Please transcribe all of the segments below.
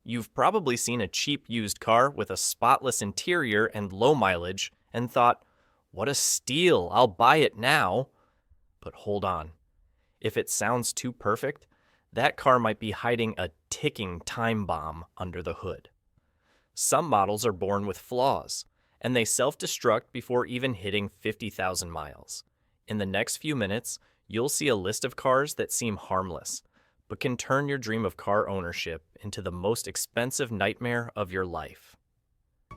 You've probably seen a cheap used car with a spotless interior and low mileage and thought, what a steal, I'll buy it now. But hold on. If it sounds too perfect, that car might be hiding a ticking time bomb under the hood. Some models are born with flaws, and they self-destruct before even hitting 50,000 miles. In the next few minutes, you'll see a list of cars that seem harmless, but can turn your dream of car ownership into the most expensive nightmare of your life.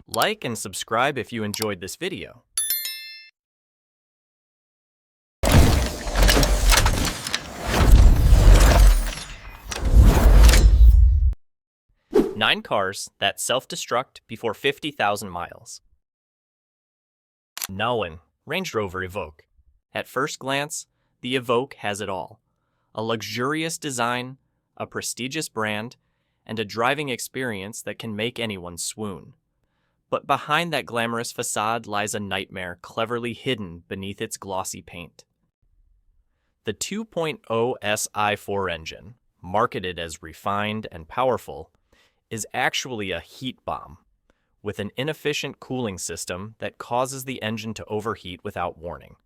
Like and subscribe if you enjoyed this video. Nine cars that self-destruct before 50,000 miles. Noen, Range Rover Evoque. At first glance, the Evoque has it all. A luxurious design, a prestigious brand, and a driving experience that can make anyone swoon. But behind that glamorous facade lies a nightmare cleverly hidden beneath its glossy paint. The 2.0 Si4 engine, marketed as refined and powerful, is actually a heat bomb, with an inefficient cooling system that causes the engine to overheat without warning.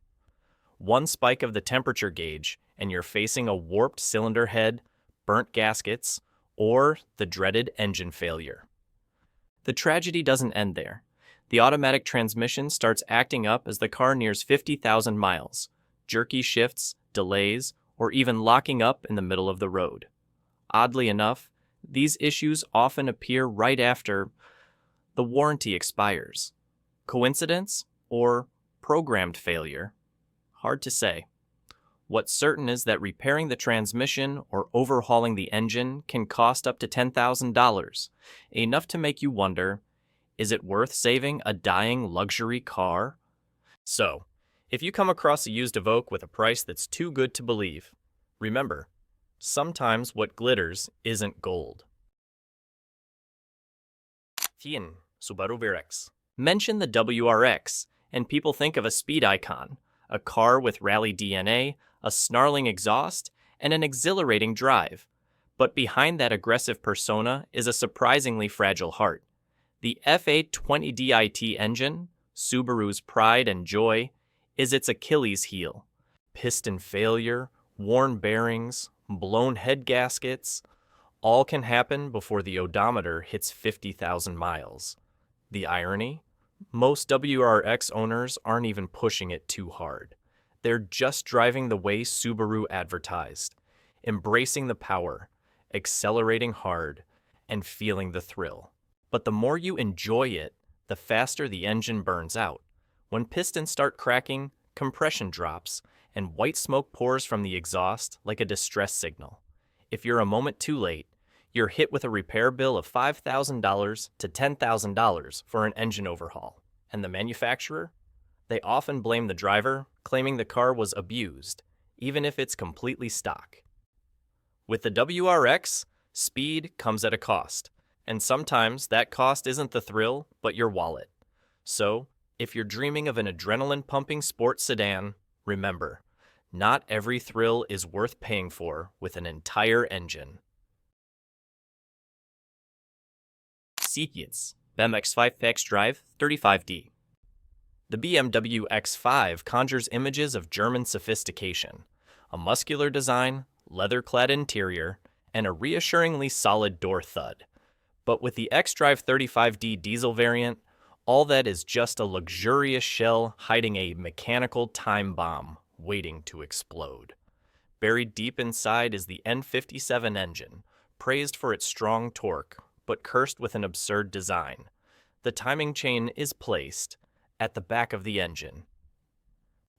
One spike of the temperature gauge, and you're facing a warped cylinder head, burnt gaskets, or the dreaded engine failure. The tragedy doesn't end there. The automatic transmission starts acting up as the car nears 50,000 miles, jerky shifts, delays, or even locking up in the middle of the road. Oddly enough, these issues often appear right after the warranty expires. Coincidence or programmed failure? Hard to say. What's certain is that repairing the transmission or overhauling the engine can cost up to $10,000, enough to make you wonder, is it worth saving a dying luxury car? So, if you come across a used Evoque with a price that's too good to believe, remember, sometimes what glitters isn't gold. Tien, Subaru VRX. Mention the WRX, and people think of a speed icon, a car with rally DNA, a snarling exhaust, and an exhilarating drive. But behind that aggressive persona is a surprisingly fragile heart. The F820DIT engine, Subaru's pride and joy, is its Achilles heel. Piston failure, worn bearings, blown head gaskets, all can happen before the odometer hits 50,000 miles. The irony? Most WRX owners aren't even pushing it too hard. They're just driving the way Subaru advertised, embracing the power, accelerating hard, and feeling the thrill. But the more you enjoy it, the faster the engine burns out. When pistons start cracking, compression drops, and white smoke pours from the exhaust like a distress signal. If you're a moment too late, you're hit with a repair bill of $5,000 to $10,000 for an engine overhaul. And the manufacturer? They often blame the driver, claiming the car was abused, even if it's completely stock. With the WRX, speed comes at a cost, and sometimes that cost isn't the thrill, but your wallet. So, if you're dreaming of an adrenaline-pumping sports sedan, remember, not every thrill is worth paying for with an entire engine. Sequence, BMW X5 xDrive 35D. The BMW X5 conjures images of German sophistication, a muscular design, leather-clad interior, and a reassuringly solid door thud. But with the xDrive 35D diesel variant, all that is just a luxurious shell hiding a mechanical time bomb waiting to explode. Buried deep inside is the N57 engine, praised for its strong torque, but cursed with an absurd design. The timing chain is placed at the back of the engine.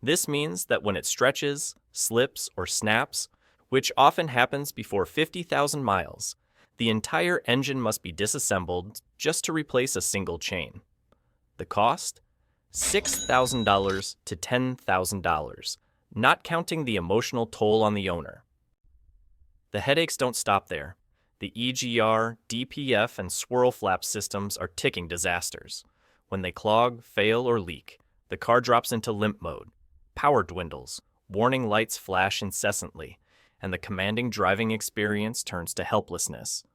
This means that when it stretches, slips, or snaps, which often happens before 50,000 miles, the entire engine must be disassembled just to replace a single chain. The cost? $6,000 to $10,000, not counting the emotional toll on the owner. The headaches don't stop there. The EGR, DPF, and swirl flap systems are ticking disasters. When they clog, fail, or leak, the car drops into limp mode. Power dwindles, warning lights flash incessantly, and the commanding driving experience turns to helplessness.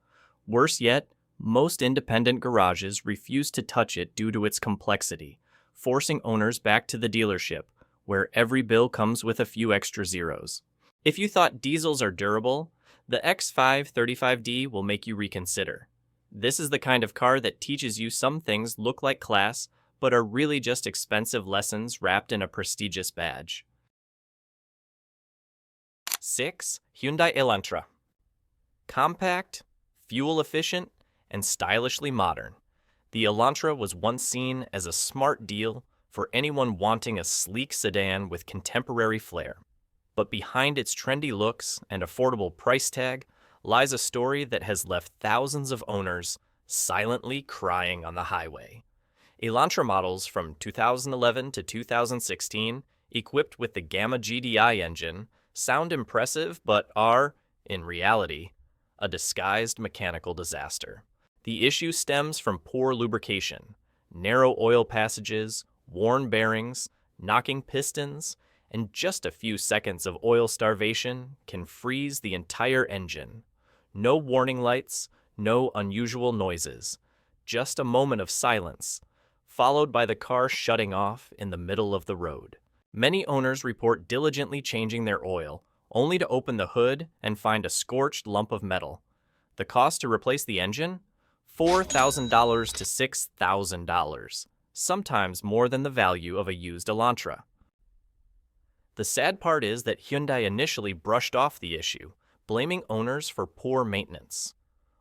Worse yet, Most independent garages refuse to touch it due to its complexity, forcing owners back to the dealership, where every bill comes with a few extra zeros. If you thought diesels are durable, the X5 35D will make you reconsider. This is the kind of car that teaches you some things look like class, but are really just expensive lessons wrapped in a prestigious badge. 6. Hyundai Elantra. Compact, fuel-efficient, and stylishly modern, the Elantra was once seen as a smart deal for anyone wanting a sleek sedan with contemporary flair. But behind its trendy looks and affordable price tag lies a story that has left thousands of owners silently crying on the highway. Elantra models from 2011 to 2016, equipped with the Gamma GDI engine, sound impressive but are, in reality, a disguised mechanical disaster. The issue stems from poor lubrication, narrow oil passages, worn bearings, knocking pistons, and just a few seconds of oil starvation can freeze the entire engine. No warning lights, no unusual noises, just a moment of silence, followed by the car shutting off in the middle of the road. Many owners report diligently changing their oil, only to open the hood and find a scorched lump of metal. The cost to replace the engine? $4,000 to $6,000, sometimes more than the value of a used Elantra. The sad part is that Hyundai initially brushed off the issue, blaming owners for poor maintenance.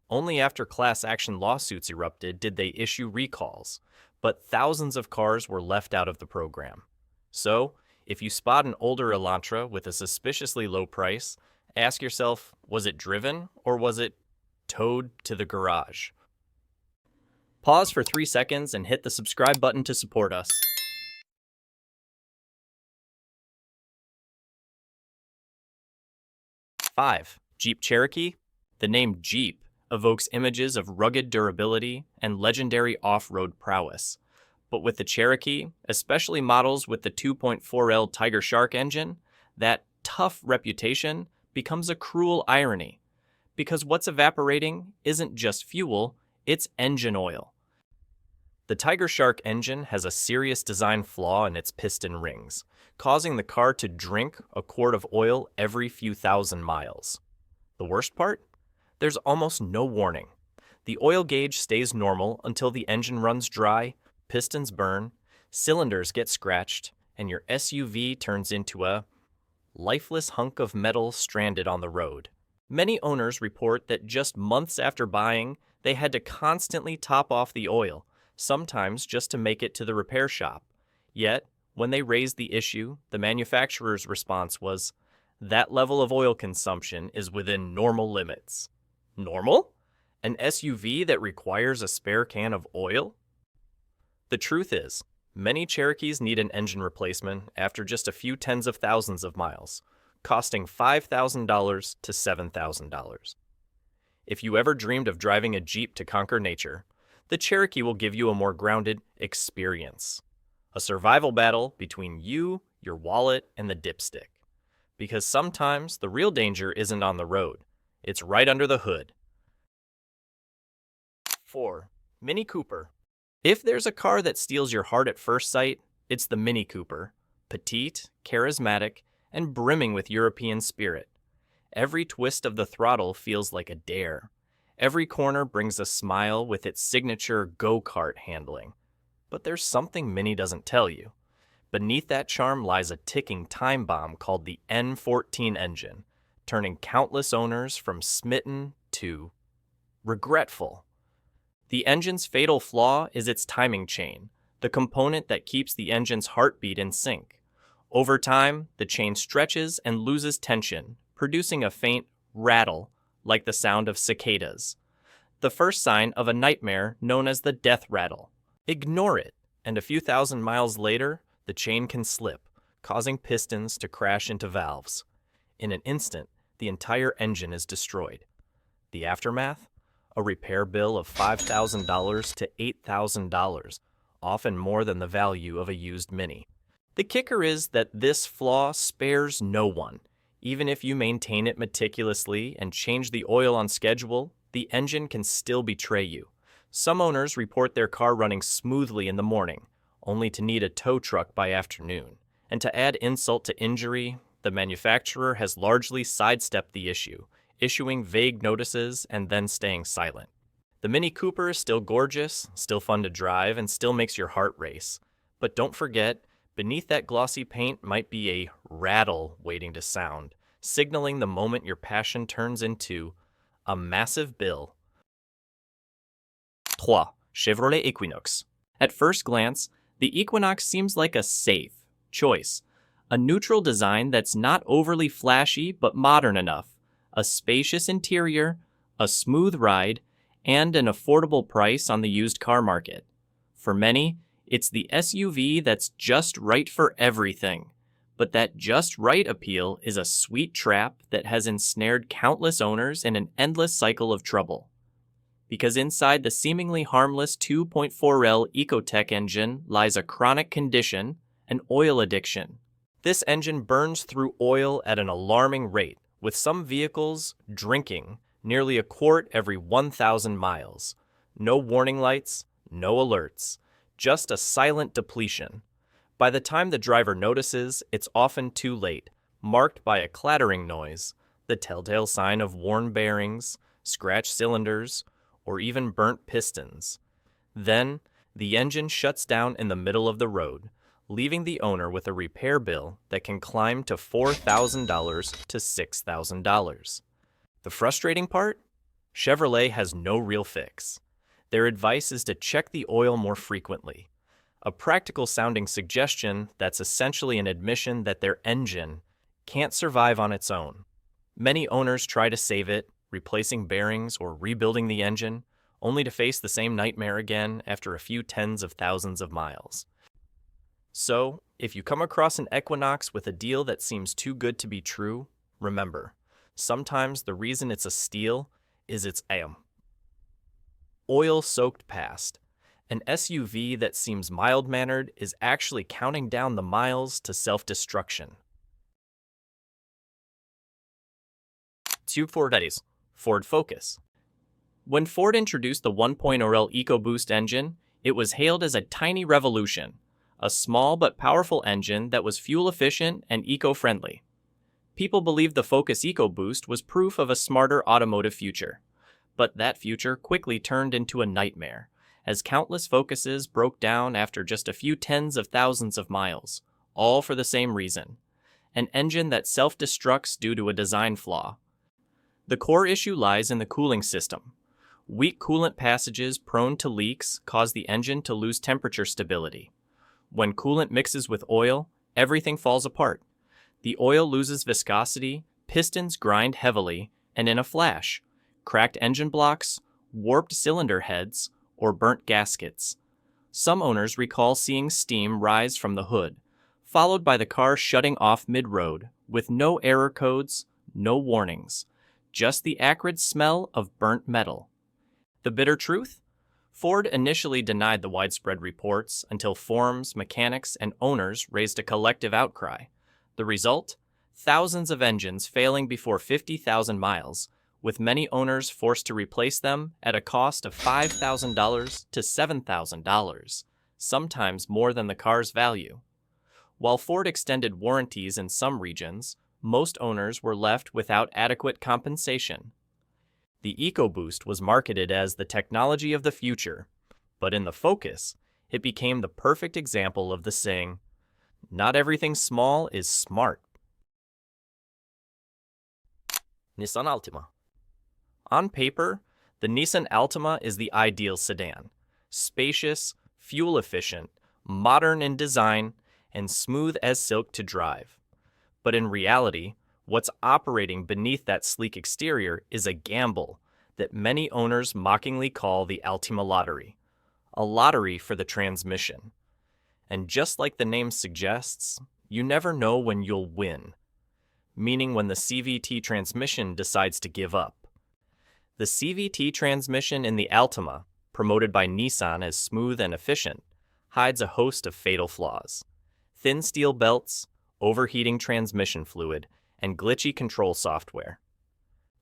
Only after class action lawsuits erupted did they issue recalls, but thousands of cars were left out of the program. So, if you spot an older Elantra with a suspiciously low price, ask yourself, was it driven or was it towed to the garage? Pause for 3 seconds and hit the subscribe button to support us. 5. Jeep Cherokee. The name Jeep evokes images of rugged durability and legendary off-road prowess. But with the Cherokee, especially models with the 2.4L Tiger Shark engine, that tough reputation becomes a cruel irony. Because what's evaporating isn't just fuel, it's engine oil. The Tiger Shark engine has a serious design flaw in its piston rings, causing the car to drink a quart of oil every few thousand miles. The worst part? There's almost no warning. The oil gauge stays normal until the engine runs dry, pistons burn, cylinders get scratched, and your SUV turns into a lifeless hunk of metal stranded on the road. Many owners report that just months after buying, they had to constantly top off the oil, sometimes just to make it to the repair shop. Yet, when they raised the issue, the manufacturer's response was, "That level of oil consumption is within normal limits." Normal? An SUV that requires a spare can of oil? The truth is, many Cherokees need an engine replacement after just a few tens of thousands of miles, costing $5,000 to $7,000. If you ever dreamed of driving a Jeep to conquer nature, the Cherokee will give you a more grounded experience. A survival battle between you, your wallet, and the dipstick. Because sometimes the real danger isn't on the road. It's right under the hood. 4. Mini Cooper. If there's a car that steals your heart at first sight, it's the Mini Cooper. Petite, charismatic, and brimming with European spirit. Every twist of the throttle feels like a dare. Every corner brings a smile with its signature go-kart handling. But there's something Mini doesn't tell you. Beneath that charm lies a ticking time bomb called the N14 engine, turning countless owners from smitten to regretful. The engine's fatal flaw is its timing chain, the component that keeps the engine's heartbeat in sync. Over time, the chain stretches and loses tension, producing a faint rattle like the sound of cicadas. The first sign of a nightmare known as the death rattle. Ignore it, and a few thousand miles later, the chain can slip, causing pistons to crash into valves. In an instant, the entire engine is destroyed. The aftermath? A repair bill of $5,000 to $8,000, often more than the value of a used Mini. The kicker is that this flaw spares no one. Even if you maintain it meticulously and change the oil on schedule, the engine can still betray you. Some owners report their car running smoothly in the morning, only to need a tow truck by afternoon. And to add insult to injury, the manufacturer has largely sidestepped the issue, issuing vague notices and then staying silent. The Mini Cooper is still gorgeous, still fun to drive, and still makes your heart race. But don't forget, beneath that glossy paint might be a rattle waiting to sound, signaling the moment your passion turns into a massive bill. 3. Chevrolet Equinox. At first glance, the Equinox seems like a safe choice. A neutral design that's not overly flashy but modern enough, a spacious interior, a smooth ride, and an affordable price on the used car market. For many, it's the SUV that's just right for everything. But that just right appeal is a sweet trap that has ensnared countless owners in an endless cycle of trouble. Because inside the seemingly harmless 2.4L Ecotec engine lies a chronic condition, an oil addiction. This engine burns through oil at an alarming rate, with some vehicles drinking nearly a quart every 1,000 miles. No warning lights, no alerts, just a silent depletion. By the time the driver notices, it's often too late, marked by a clattering noise, the telltale sign of worn bearings, scratched cylinders, or even burnt pistons. Then, the engine shuts down in the middle of the road, leaving the owner with a repair bill that can climb to $4,000 to $6,000. The frustrating part? Chevrolet has no real fix. Their advice is to check the oil more frequently. A practical-sounding suggestion that's essentially an admission that their engine can't survive on its own. Many owners try to save it, replacing bearings or rebuilding the engine, only to face the same nightmare again after a few tens of thousands of miles. So, if you come across an Equinox with a deal that seems too good to be true, remember, sometimes the reason it's a steal is its oil-soaked past. An SUV that seems mild-mannered is actually counting down the miles to self-destruction. 2 Ford Focus. When Ford introduced the 1.0L EcoBoost engine, it was hailed as a tiny revolution, a small but powerful engine that was fuel-efficient and eco-friendly. People believed the Focus EcoBoost was proof of a smarter automotive future. But that future quickly turned into a nightmare, as countless Focuses broke down after just a few tens of thousands of miles, all for the same reason: an engine that self-destructs due to a design flaw. The core issue lies in the cooling system. Weak coolant passages prone to leaks cause the engine to lose temperature stability. When coolant mixes with oil, everything falls apart. The oil loses viscosity, pistons grind heavily, and in a flash, cracked engine blocks, warped cylinder heads, or burnt gaskets. Some owners recall seeing steam rise from the hood, followed by the car shutting off mid-road, with no error codes, no warnings, just the acrid smell of burnt metal. The bitter truth? Ford initially denied the widespread reports until forums, mechanics, and owners raised a collective outcry. The result? Thousands of engines failing before 50,000 miles, with many owners forced to replace them at a cost of $5,000 to $7,000, sometimes more than the car's value. While Ford extended warranties in some regions, most owners were left without adequate compensation. The EcoBoost was marketed as the technology of the future, but in the Focus, it became the perfect example of the saying, "Not everything small is smart." Nissan Altima. On paper, the Nissan Altima is the ideal sedan. Spacious, fuel-efficient, modern in design, and smooth as silk to drive. But in reality, what's operating beneath that sleek exterior is a gamble that many owners mockingly call the Altima lottery, a lottery for the transmission. And just like the name suggests, you never know when you'll win, meaning when the CVT transmission decides to give up. The CVT transmission in the Altima, promoted by Nissan as smooth and efficient, hides a host of fatal flaws: thin steel belts, overheating transmission fluid, and glitchy control software.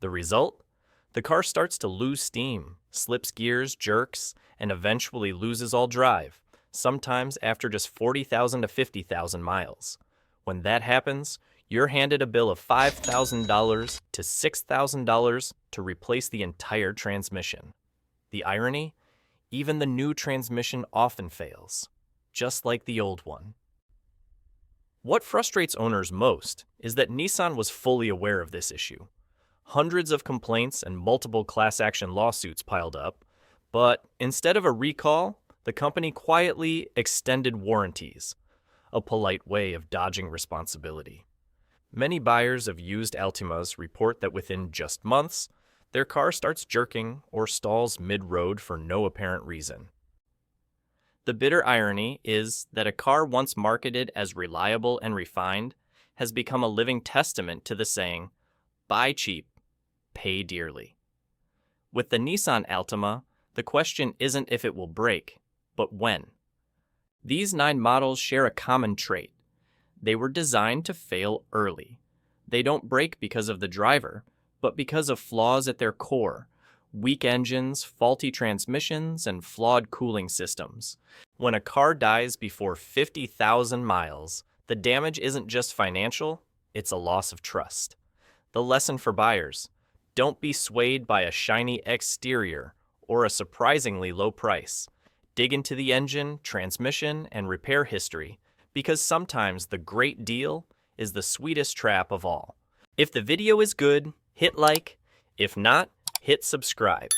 The result? The car starts to lose steam, slips gears, jerks, and eventually loses all drive, sometimes after just 40,000 to 50,000 miles. When that happens, you're handed a bill of $5,000 to $6,000 to replace the entire transmission. The irony? Even the new transmission often fails, just like the old one. What frustrates owners most is that Nissan was fully aware of this issue. Hundreds of complaints and multiple class action lawsuits piled up, but instead of a recall, the company quietly extended warranties, a polite way of dodging responsibility. Many buyers of used Altimas report that within just months, their car starts jerking or stalls mid-road for no apparent reason. The bitter irony is that a car once marketed as reliable and refined has become a living testament to the saying, "Buy cheap, pay dearly." With the Nissan Altima, the question isn't if it will break, but when. These 9 models share a common trait. They were designed to fail early. They don't break because of the driver, but because of flaws at their core: weak engines, faulty transmissions, and flawed cooling systems. When a car dies before 50,000 miles, the damage isn't just financial, it's a loss of trust. The lesson for buyers: don't be swayed by a shiny exterior or a surprisingly low price. Dig into the engine, transmission, and repair history, because sometimes the great deal is the sweetest trap of all. If the video is good, hit like. If not, hit subscribe.